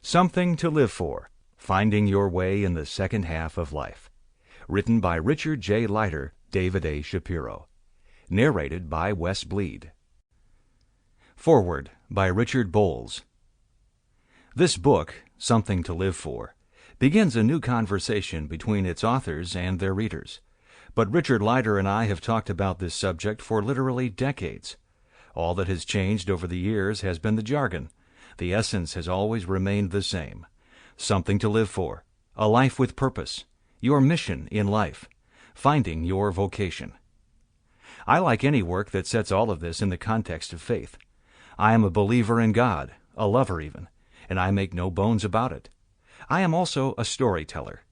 Something to Live For, Finding Your Way in the Second Half of Life. Written by Richard J. Leider, David A. Shapiro. Narrated by Wes Bleed. Foreword by Richard Bowles. This book, Something to Live For, begins a new conversation between its authors and their readers. But Richard Leider and I have talked about this subject for literally decades. All that has changed over the years has been the jargon. The essence has always remained the same. Something to live for, a life with purpose, your mission in life, finding your vocation. I like any work that sets all of this in the context of faith. I am a believer in God, a lover even, and I make no bones about it. I am also a storyteller.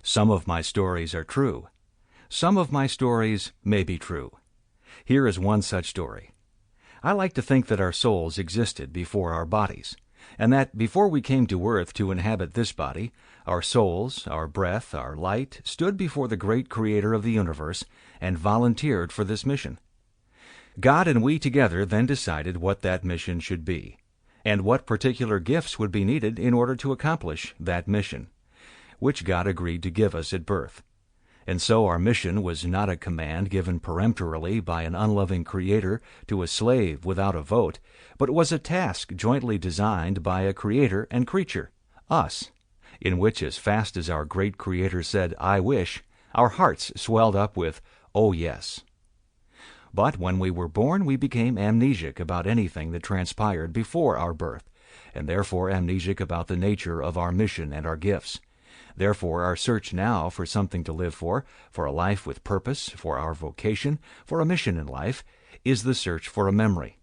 Some of my stories are true. Some of my stories may be true. Here is one such story. I like to think that our souls existed before our bodies, and that before we came to earth to inhabit this body, our souls, our breath, our light, stood before the great Creator of the universe and volunteered for this mission. God and we together then decided what that mission should be, and what particular gifts would be needed in order to accomplish that mission, which God agreed to give us at birth. And so our mission was not a command given peremptorily by an unloving Creator to a slave without a vote, but was a task jointly designed by a Creator and creature, us, in which as fast as our great Creator said, "I wish," our hearts swelled up with, "Oh yes." But when we were born, we became amnesic about anything that transpired before our birth, and therefore amnesic about the nature of our mission and our gifts. Therefore, our search now for something to live for a life with purpose, for our vocation, for a mission in life, is the search for a memory.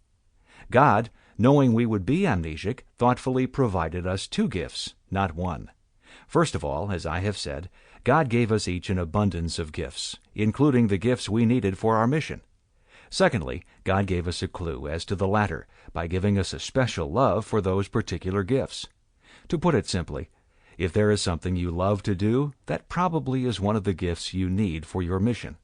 God, knowing we would be amnesic, thoughtfully provided us two gifts, not one. First of all, as I have said, God gave us each an abundance of gifts, including the gifts we needed for our mission. Secondly, God gave us a clue as to the latter by giving us a special love for those particular gifts. To put it simply, if there is something you love to do, that probably is one of the gifts you need for your mission.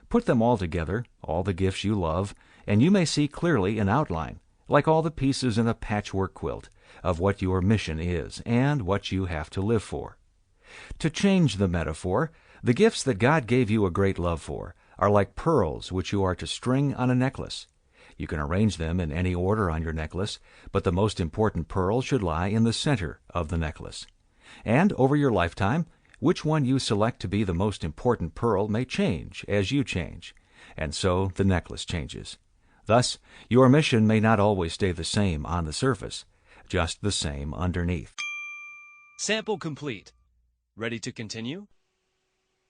Put them all together, all the gifts you love, and you may see clearly an outline, like all the pieces in a patchwork quilt, of what your mission is and what you have to live for. To change the metaphor, the gifts that God gave you a great love for are like pearls which you are to string on a necklace. You can arrange them in any order on your necklace, but the most important pearl should lie in the center of the necklace. And over your lifetime, which one you select to be the most important pearl may change as you change, and so the necklace changes. Thus, your mission may not always stay the same on the surface, just the same underneath. Sample complete. Ready to continue?